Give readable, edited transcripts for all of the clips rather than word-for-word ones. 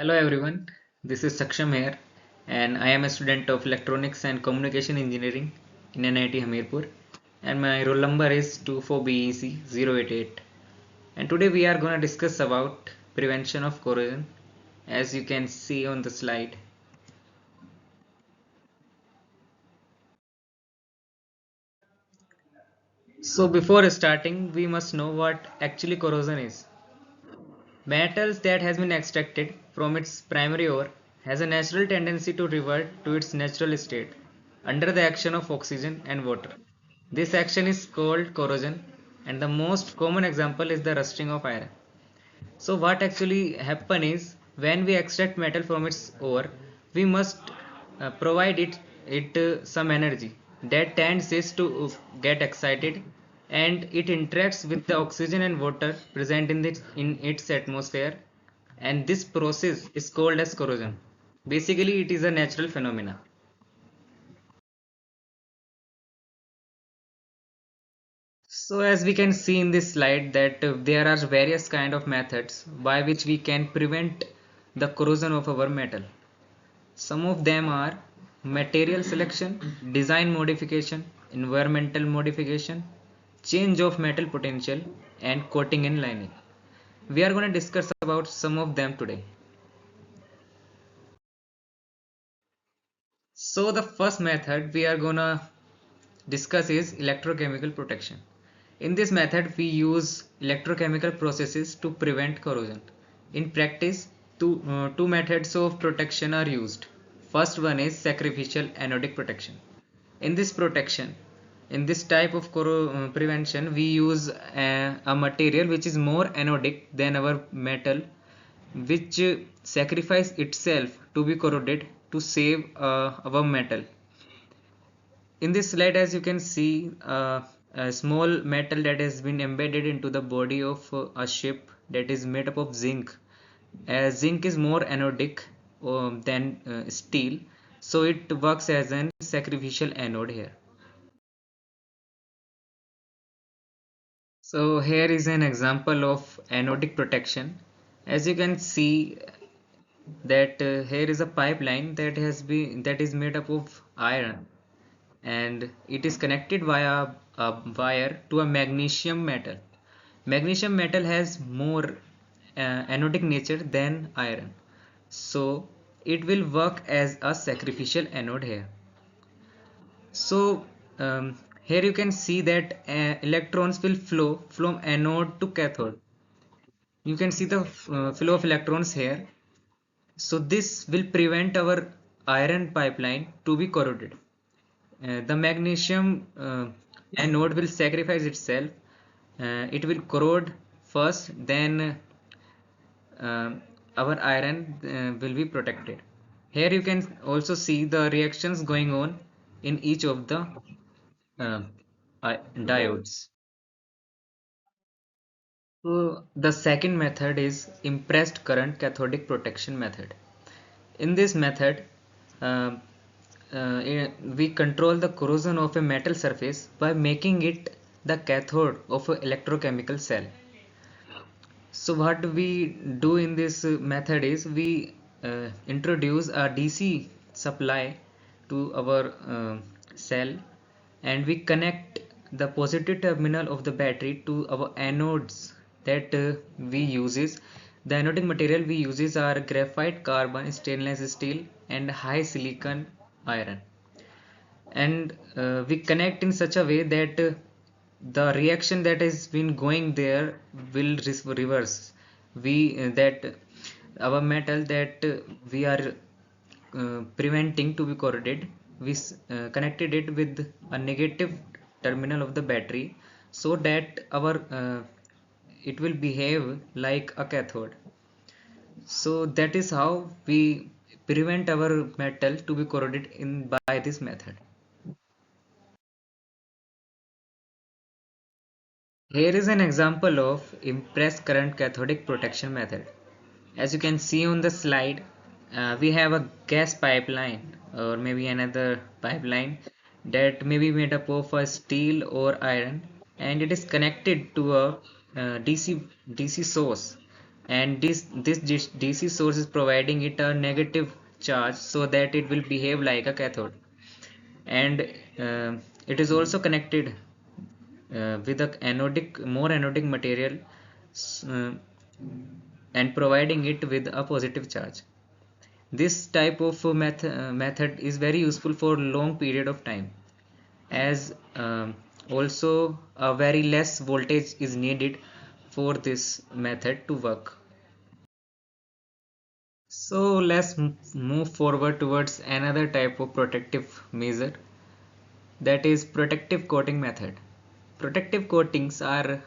Hello everyone, this is Saksham here and I am a student of Electronics and Communication Engineering in Nit Hamirpur and my roll number is 24BEC088 and today we are going to discuss about prevention of corrosion as you can see on the slide. So before starting we must know what actually corrosion is. Metals that has been extracted from its primary ore has a natural tendency to revert to its natural state under the action of oxygen and water. This action is called corrosion and the most common example is the rusting of iron. So what actually happen is when we extract metal from its ore, we must provide it some energy. That tends is to get excited and it interacts with the oxygen and water present in its atmosphere, and this process is called as corrosion. Basically, it is a natural phenomena. So as we can see in this slide that there are various kind of methods by which we can prevent the corrosion of our metal. Some of them are material selection, design modification, environmental modification, change of metal potential, and coating and lining. We are going to discuss about some of them today. So the first method we are going to discuss is electrochemical protection. In this method, we use electrochemical processes to prevent corrosion. In practice, two methods of protection are used. First one is sacrificial anodic protection. In this protection, in this type of prevention, we use a material which is more anodic than our metal, which sacrifice itself to be corroded to save our metal. In this slide, as you can see, a small metal that has been embedded into the body of a ship that is made up of zinc. Zinc is more anodic than steel, so it works as an sacrificial anode here. So here is an example of anodic protection. As you can see that here is a pipeline that is made up of iron, and it is connected via a wire to a magnesium metal. Magnesium metal has more anodic nature than iron, so it will work as a sacrificial anode here. So here you can see that electrons will flow from anode to cathode. You can see the flow of electrons here. So this will prevent our iron pipeline to be corroded. The magnesium anode will sacrifice itself. It will corrode first, then uh, our iron will be protected. Here you can also see the reactions going on in each of the uh, diodes. So the second method is impressed current cathodic protection method. In this method, uh, we control the corrosion of a metal surface by making it the cathode of an electrochemical cell. So what we do in this method is we introduce a DC supply to our cell, and we connect the positive terminal of the battery to our anodes that we uses. The anodic material we uses are graphite, carbon, stainless steel, and high silicon iron, and we connect in such a way that the reaction that has been going there will reverse. We that our metal that we are preventing to be corroded, we connected it with a negative terminal of the battery, so that our it will behave like a cathode. So that is how we prevent our metal to be corroded in by this method. Here is an example of impressed current cathodic protection method. As you can see on the slide, we have a gas pipeline or maybe another pipeline that may be made up of a steel or iron, and it is connected to a DC source, and this DC source is providing it a negative charge so that it will behave like a cathode, and it is also connected with a anodic more anodic material, uh, and providing it with a positive charge. This type of method is very useful for long period of time, as also a very less voltage is needed for this method to work. So let's move forward towards another type of protective measure, that is protective coating method. Protective coatings are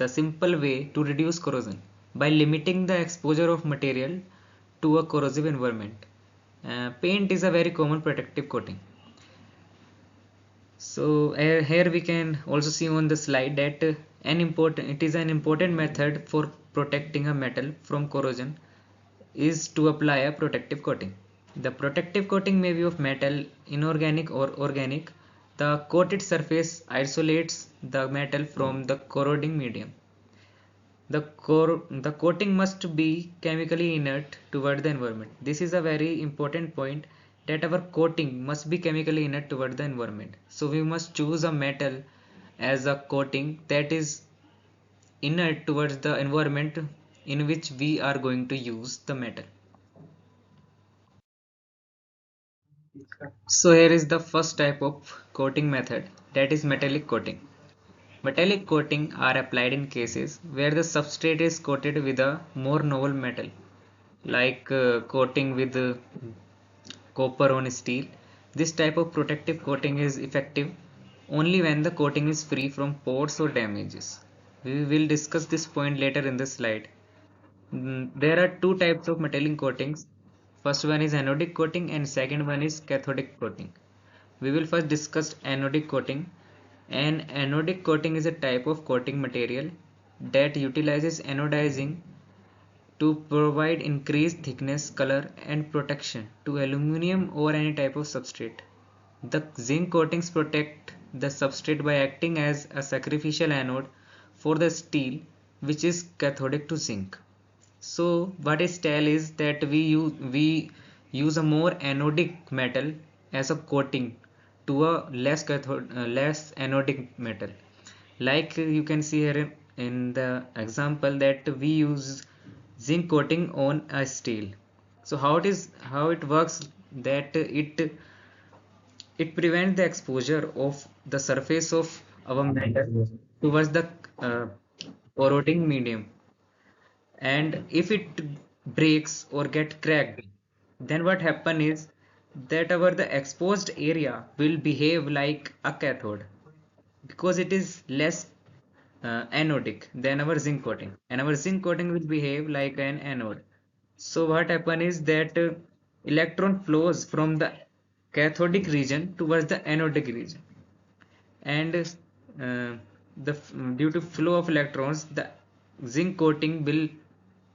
the simple way to reduce corrosion by limiting the exposure of material to a corrosive environment. Paint is a very common protective coating. So here we can also see on the slide that it is an important method for protecting a metal from corrosion is to apply a protective coating. The protective coating may be of metal, inorganic or organic. The coated surface isolates the metal from the corroding medium. The coating must be chemically inert toward the environment. This is a very important point, that our coating must be chemically inert toward the environment. So we must choose a metal as a coating that is inert towards the environment in which we are going to use the metal. So here is the first type of coating method, that is metallic coating. Metallic coating are applied in cases where the substrate is coated with a more novel metal, like coating with copper on steel. This type of protective coating is effective only when the coating is free from pores or damages. We will discuss this point later in the slide. There are two types of metallic coatings. First one is anodic coating and second one is cathodic coating. We will first discuss anodic coating. An anodic coating is a type of coating material that utilizes anodizing to provide increased thickness, color, and protection to aluminum or any type of substrate. The zinc coatings protect the substrate by acting as a sacrificial anode for the steel, which is cathodic to zinc. So what is tell is that we use a more anodic metal as a coating to a less anodic metal. Like you can see here in the example that we use zinc coating on a steel. So how it works, that it prevents the exposure of the surface of our metal towards the uh, corroding medium, and if it breaks or get cracked, then what happen is that our the exposed area will behave like a cathode, because it is less anodic than our zinc coating, and our zinc coating will behave like an anode. So what happen is that electron flows from the cathodic region towards the anodic region, and due to flow of electrons, the zinc coating will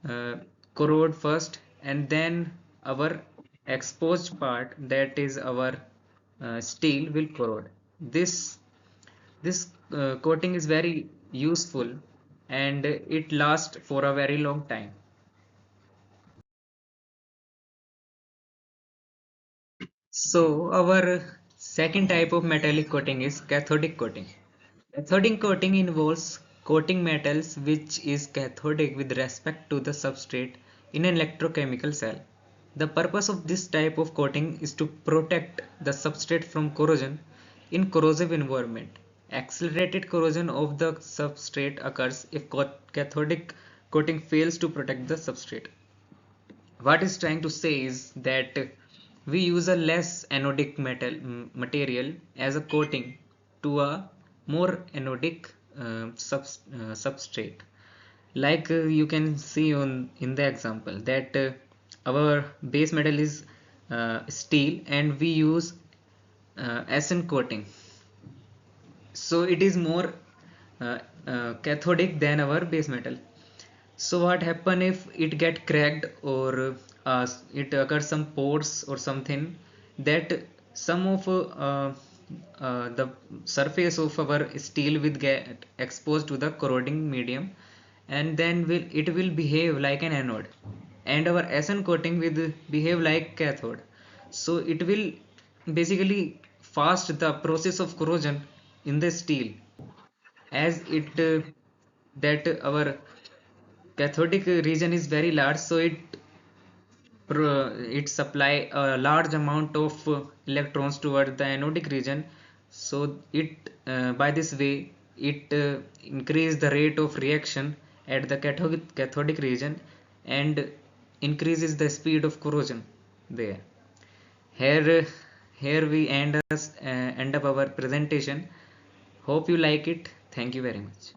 uh, corrode first, and then our exposed part, that is our steel, will corrode. This coating is very useful, and it lasts for a very long time. So our second type of metallic coating is cathodic coating. Cathodic coating involves coating metals which is cathodic with respect to the substrate in an electrochemical cell. The purpose of this type of coating is to protect the substrate from corrosion in corrosive environment. Accelerated corrosion of the substrate occurs if cathodic coating fails to protect the substrate. What is trying to say is that we use a less anodic material as a coating to a more anodic substrate. Like you can see on in the example that our base metal is steel, and we use SN coating, so it is more cathodic than our base metal. So what happen if it get cracked, or it occurs some pores or something, that some of the surface of our steel will get exposed to the corroding medium, and then it will behave like an anode, and our SN coating will behave like cathode. So it will basically fast the process of corrosion in the steel, as that our cathodic region is very large, so it supply a large amount of electrons toward the anodic region. So it by this way it increase the rate of reaction at the cathodic region, and increases the speed of corrosion there. Here uh, here we end up our presentation. Hope you like it. Thank you very much.